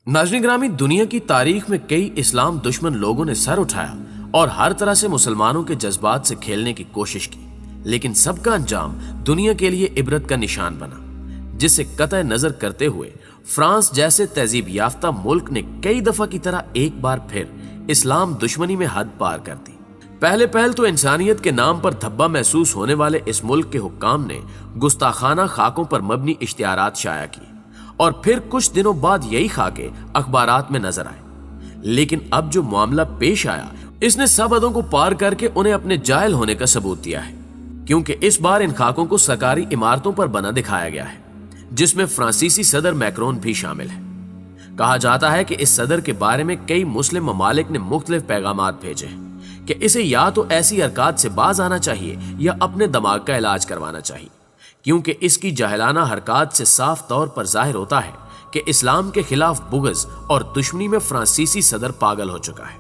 नाज़रीन ग्रामी, दुनिया की तारीख में कई इस्लाम दुश्मन लोगों ने सर उठाया और हर तरह से मुसलमानों के जज्बात से खेलने की कोशिश की, लेकिन सबका अंजाम दुनिया के लिए इबरत का निशान बना, जिसे कतई नजर करते हुए फ्रांस जैसे तहजीब याफ्ता मुल्क ने कई दफा की तरह एक बार फिर इस्लाम दुश्मनी में हद पार कर दी। पहले तो इंसानियत के नाम पर धब्बा महसूस होने वाले इस मुल्क के हुक्काम ने गुस्ताखाना खाकों पर मबनी इश्तिहारात शाया किए और फिर कुछ दिनों बाद यही खाके अखबारात में नजर आए। लेकिन अब जो मामला पेश आया, इसने सब हदों को पार करके उन्हें अपने जाहिल होने का सबूत दिया है, क्योंकि इस बार इन खाकों को सरकारी इमारतों पर बना दिखाया गया है, जिसमें फ्रांसीसी सदर मैक्रोन भी शामिल है। कहा जाता है कि इस सदर के बारे में कई मुस्लिम ममालिक ने मुख्तलिफ पैगामात भेजे कि इसे या तो ऐसी हरकत से बाज आना चाहिए या अपने दिमाग का इलाज करवाना चाहिए, क्योंकि इसकी जाहिलाना हरकत से साफ तौर पर जाहिर होता है कि इस्लाम के खिलाफ बुग़्ज़ और दुश्मनी में फ्रांसीसी सदर पागल हो चुका है।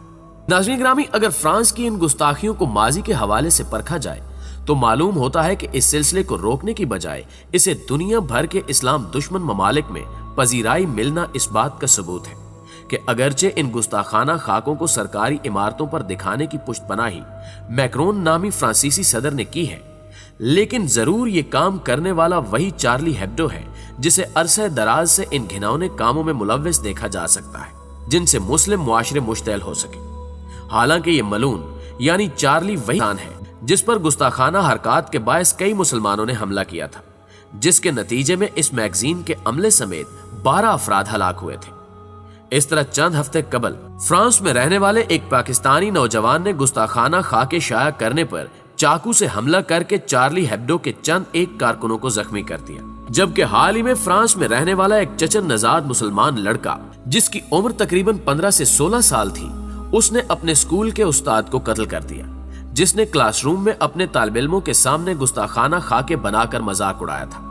नाज़रीन ग्रामी, अगर फ्रांस की इन गुस्ताखियों को माजी के हवाले से परखा जाए तो मालूम होता है कि इस सिलसिले को रोकने की बजाय इसे दुनिया भर के इस्लाम दुश्मन ममालिक में पजीराई मिलना इस बात का सबूत है कि अगरचे इन गुस्ताखाना खाकों को सरकारी इमारतों पर दिखाने की पुष्टपनाही मैक्रोन नामी फ्रांसीसी सदर ने की है, लेकिन जरूर ये काम करने वाला वही चार्ली हेब्डो है जिसे अरसे दराज से इन घिनौने कामों में मुलव्विस देखा जा सकता है, जिनसे मुस्लिम मुआशरे मुश्तैल हो सके। हालांकि ये मलून यानी चार्ली वही इंसान है जिस पर गुस्ताखाना हरकत के बायस कई मुसलमानों ने हमला किया था, जिसके नतीजे में इस मैगजीन के अमले समेत 12 अफराद हलाक हुए थे। इस तरह चंद हफ्ते कबल फ्रांस में रहने वाले एक पाकिस्तानी नौजवान ने गुस्ताखाना खाके शाया करने पर चाकू से हमला करके चार्ली हेब्डो के चंद एक कारकुनों को जख्मी कर दिया, जबकि हाल ही में फ्रांस में रहने वाला एक चचन नजाद मुसलमान लड़का जिसकी उम्र तकरीबन 15 से 16 साल थी, उसने अपने स्कूल के उस्ताद को कत्ल कर दिया, जिसने क्लासरूम में अपने तालिब इल्मों के सामने गुस्ताखाना खाके बनाकर मजाक उड़ाया था।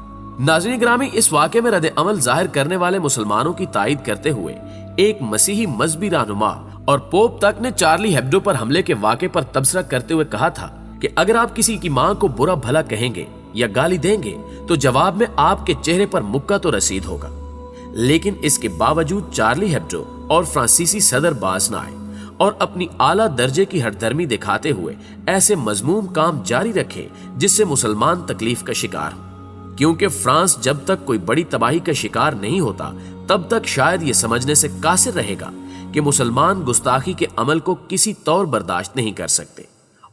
नाज़रीन ग्रामी, इस वाक़े में रद्द अमल जाहिर करने वाले मुसलमानों की तायीद करते हुए एक मसीही मजहबी रहनुमा और पोप तक ने चार्ली हेब्डो पर हमले के वाक़े पर तबसरा करते हुए कहा था कि अगर आप किसी की मां को बुरा भला कहेंगे या गाली देंगे तो जवाब में आपके चेहरे पर मुक्का तो रसीद होगा। लेकिन इसके बावजूद चार्ली हेब्डो और फ्रांसीसी सदर बाज न आए और अपनी आला दर्जे की हरदर्मी दिखाते हुए ऐसे मजमूम काम जारी रखे जिससे मुसलमान तकलीफ का शिकार हो, क्योंकि फ्रांस जब तक कोई बड़ी तबाही का शिकार नहीं होता तब तक शायद ये समझने से कासिर रहेगा कि मुसलमान गुस्ताखी के अमल को किसी तौर बर्दाश्त नहीं कर सकते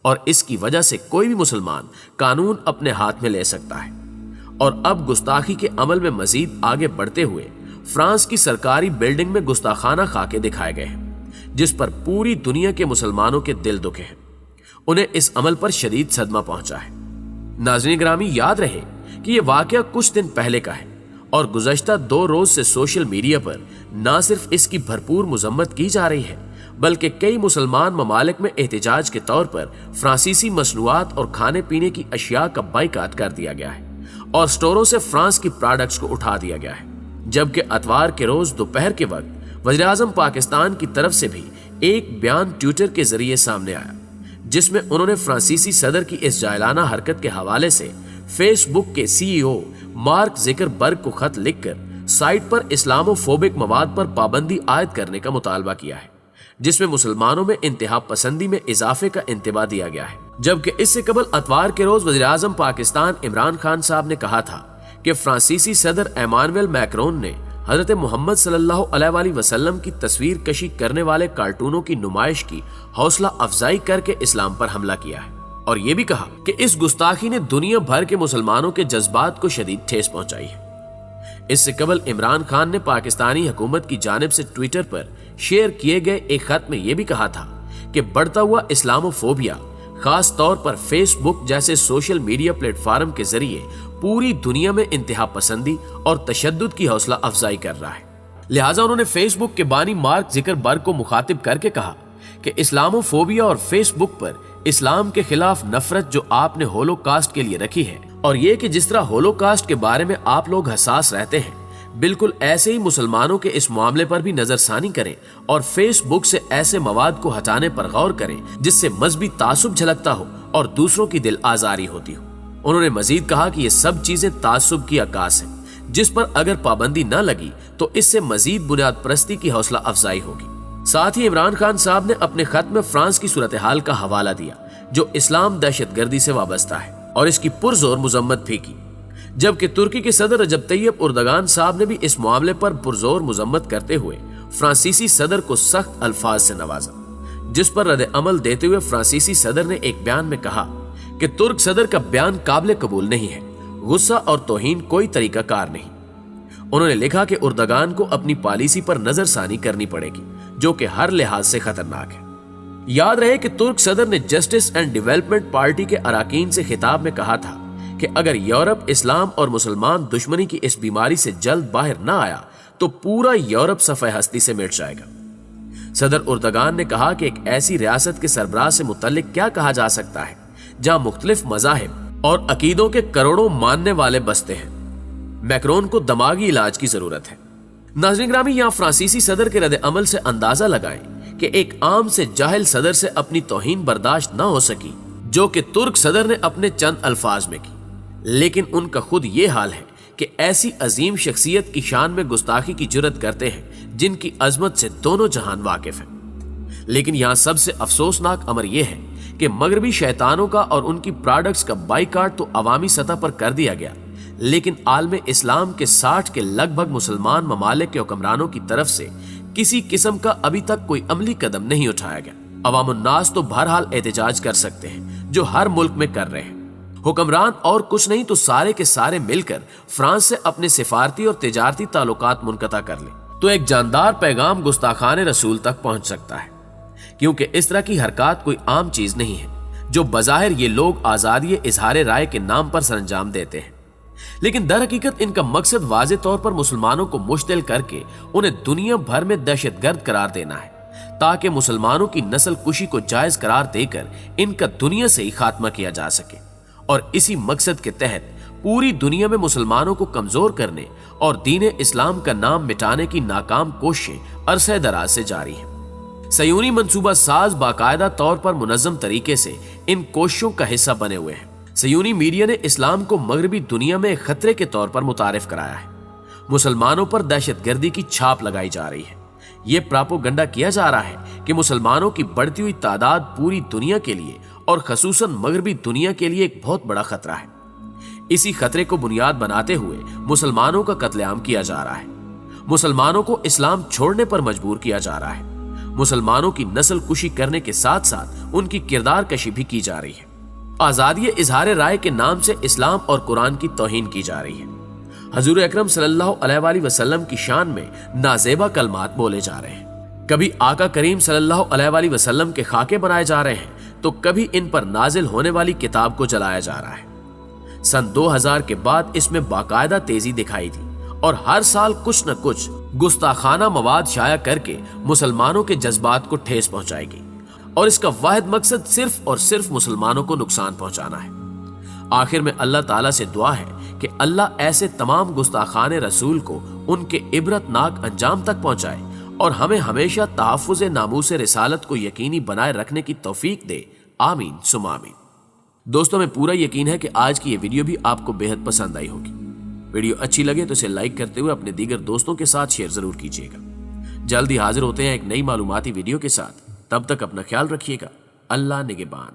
और इसकी वजह से कोई भी मुसलमान कानून अपने हाथ में ले सकता है। और अब गुस्ताखी के अमल में मजीद आगे बढ़ते हुए फ्रांस की सरकारी बिल्डिंग में गुस्ताखाना खाके दिखाए गए हैं, जिस पर पूरी दुनिया के मुसलमानों के दिल दुखे हैं। उन्हें इस अमल पर शदीद सदमा पहुंचा है। नाज़रीन ग्रामी, याद रहे कि यह वाकया कुछ दिन पहले का है और गुज़श्ता 2 रोज से सोशल मीडिया पर न सिर्फ इसकी भरपूर मुजम्मत की जा रही है, बल्कि कई मुसलमान ममालिक में एहतजाज के तौर पर फ्रांसीसी मसनूआत और खाने पीने की अशिया का बाइकाट कर दिया गया है और स्टोरों से फ्रांस की प्रोडक्ट्स को उठा दिया गया है। जबकि अतवार के रोज दोपहर के वक्त वज़ीर-ए-आज़म पाकिस्तान की तरफ से भी एक बयान ट्विटर के जरिए सामने आया, जिसमें उन्होंने फ्रांसीसी सदर की इस जाहिलाना हरकत के हवाले से फेसबुक के CEO मार्क ज़ुकरबर्ग को खत लिखकर साइट पर इस्लामोफोबिक मवाद पर पाबंदी आयद करने का मुतालबा किया है, जिसमें मुसलमानों में इंतहा पसंदी में इजाफे का इंतबा दिया गया है। जबकि इससे कबल अतवार के रोज वज़ीर-ए-आज़म पाकिस्तान इमरान खान साहब ने कहा था कि फ्रांसीसी सदर एमानुएल मैक्रोन ने हजरत मोहम्मद सल्लल्लाहु अलैहि वसल्लम की तस्वीर कशी करने वाले कार्टूनों की नुमाइश की हौसला अफजाई करके इस्लाम पर हमला किया है और ये भी कहा कि इस गुस्ताखी ने दुनिया भर के मुसलमानों के जज्बात को शदीद ठेस पहुंचाई है। इससे कबल इमरान खान ने पाकिस्तानी हुकूमत की जानिब से ट्विटर पर शेयर किए गए एक खत में यह भी कहा था कि बढ़ता हुआ इस्लामोफोबिया खास तौर पर फेसबुक जैसे सोशल मीडिया प्लेटफॉर्म के जरिए पूरी दुनिया में इंतहा पसंदी और तशद्दुद की हौसला अफजाई कर रहा है। लिहाजा उन्होंने फेसबुक के बानी मार्क ज़ुकरबर्ग को मुखातिब करके कहा कि इस्लामोफोबिया और फेसबुक पर इस्लाम के खिलाफ नफरत जो आपने होलोकास्ट के लिए रखी है और ये कि जिस तरह होलोकास्ट के बारे में आप लोग हसास रहते हैं, बिल्कुल ऐसे ही मुसलमानों के इस मामले पर भी नजरसानी करें और फेसबुक से ऐसे मवाद को हटाने पर गौर करें जिससे मजहबी तासुब झलकता हो और दूसरों की दिल आजारी होती हो। उन्होंने मजीद कहा कि ये सब चीजें तासुब की अक्कास है, जिस पर अगर पाबंदी न लगी तो इससे मजीद बुनियाद परस्ती की हौसला अफजाई होगी। साथ ही इमरान खान साहब ने अपने खत में फ्रांस की सूरत हाल का हवाला दिया जो इस्लाम दहशतगर्दी से वाबस्ता है और इसकी पुरजोर मजम्मत भी की, जबकि तुर्की के सदर रजब तैयब उर्दगान साहब ने भी इस मामले पर पुरजोर मजम्मत करते हुए फ्रांसीसी सदर को सख्त अल्फाज से नवाजा, जिस पर रद्द अमल देते हुए फ्रांसीसी सदर ने एक बयान में कहा कि तुर्क सदर का बयान काबिल कबूल नहीं है, गुस्सा और तौहीन कोई तरीका कार नहीं। उन्होंने लिखा कि उर्दगान को अपनी पॉलिसी पर नजरसानी करनी पड़ेगी जो कि हर लिहाज से खतरनाक है। याद रहे कि तुर्क सदर ने जस्टिस एंड डेवलपमेंट पार्टी के अराकीन से खिताब में कहा था कि अगर यूरोप इस्लाम और मुसलमान दुश्मनी की इस बीमारी से जल्द बाहर न आया तो पूरा यूरोप सफ़े हस्ती से मिट जाएगा। सदर उर्दगान ने कहा कि एक ऐसी रियासत के सरबराह से मुतल्लिक क्या कहा जा सकता है जहां मुख्तलिफ मज़ाहिब और अकीदों के करोड़ों मानने वाले बसते हैं। मैक्रोन को दिमागी इलाज की जरूरत है। नाज़रीन ग्रामी, यहाँ फ्रांसीसी सदर के रद्द अमल से अंदाजा लगाएं कि एक आम से जाहिल सदर से अपनी तौहीन बर्दाश्त न हो सकी जो कि तुर्क सदर ने अपने चंद अल्फाज में की, लेकिन उनका खुद ये हाल है कि ऐसी अजीम शख्सियत की शान में गुस्ताखी की जुर्रत करते हैं जिनकी अजमत से दोनों जहान वाकिफ हैं। लेकिन यहाँ सबसे अफसोसनाक अमर यह है कि मगरबी शैतानों का और उनकी प्रोडक्ट्स का बाइकाट तो अवामी सतह पर कर दिया गया, लेकिन आलम इस्लाम के 60 के लगभग मुसलमान ममालिक के हुक्मरानों की तरफ से किसी किस्म का अभी तक कोई अमली कदम नहीं उठाया गया। अवामुन्नास तो बहरहाल एहतजाज कर सकते हैं जो हर मुल्क में कर रहे हैं। हुक्मरान और कुछ नहीं तो सारे के सारे मिलकर फ्रांस से अपने सिफारती और तिजारती ताल्लुकात मुनक़ता कर लें तो एक जानदार पैगाम गुस्ताखाने रसूल तक पहुंच सकता है, क्योंकि इस तरह की हरकत कोई आम चीज नहीं है जो बज़ाहिर ये लोग आजादी इजहार राय के नाम पर सरंजाम देते हैं, लेकिन दर हकीकत इनका मकसद वाज़े तौर पर मुसलमानों को मुश्तिल करके उन्हें दुनिया भर में दहशतगर्द करार देना है ताकि मुसलमानों की नस्ल कुशी को जायज करार देकर इनका दुनिया से ही खात्मा किया जा सके। और इसी मकसद के तहत पूरी दुनिया में मुसलमानों को कमजोर करने और दीन इस्लाम का नाम मिटाने की नाकाम कोशिशें अरसे दराज से जारी हैं। सयूनी मंसूबा साज बाकायदा तौर पर मुनज़्ज़म तरीके से इन कोशिशों का हिस्सा बने हुए हैं। सयूनी मीडिया ने इस्लाम को मगरबी दुनिया में खतरे के तौर पर मुतारिफ कराया है। मुसलमानों पर दहशतगर्दी की छाप लगाई जा रही है। ये प्रोपेगेंडा किया जा रहा है कि मुसलमानों की बढ़ती हुई तादाद पूरी दुनिया के लिए और खसूसन मगरबी दुनिया के लिए एक बहुत बड़ा खतरा है। इसी खतरे को बुनियाद बनाते हुए मुसलमानों का कत्लेआम किया जा रहा है। मुसलमानों को इस्लाम छोड़ने पर मजबूर किया जा रहा है। मुसलमानों की नस्ल कुशी करने के साथ साथ उनकी किरदार कशी भी की जा रही है। आजादी इजहार राय के नाम से इस्लाम और कुरान की तौहीन की जा रही है। हजूर अकरम सल्लल्लाहु अलैहि वसल्लम की शान में नाजेबा कलमात बोले जा रहे हैं। कभी आका करीम सल्लल्लाहु अलैहि वसल्लम के खाके बनाए जा रहे हैं तो कभी इन पर नाजिल होने वाली किताब को जलाया जा रहा है। सन 2000 के बाद इसमें बाकायदा तेजी दिखाई दी और हर साल कुछ न कुछ गुस्ताखाना मवाद शाया करके मुसलमानों के जज्बात को ठेस पहुंचाएगी और इसका वाहिद मकसद सिर्फ और सिर्फ मुसलमानों को नुकसान पहुंचाना है। आखिर में अल्लाह ताला से दुआ है कि अल्लाह ऐसे तमाम गुस्ताखाने रसूल को उनके इबरतनाक अंजाम तक पहुंचाए और हमें हमेशा तहफ़्फ़ुज़ नामूस रिसालत को यकीनी बनाए रखने की तौफीक दे। आमीन सुम्मा आमीन। दोस्तों, में पूरा यकीन है कि आज की ये वीडियो भी आपको बेहद पसंद आई होगी। वीडियो अच्छी लगे तो इसे लाइक करते हुए अपने दीगर दोस्तों के साथ शेयर जरूर कीजिएगा। जल्द ही हाजिर होते हैं एक नई मालूमाती वीडियो के साथ। तब तक अपना ख्याल रखिएगा। अल्लाह निगहबान।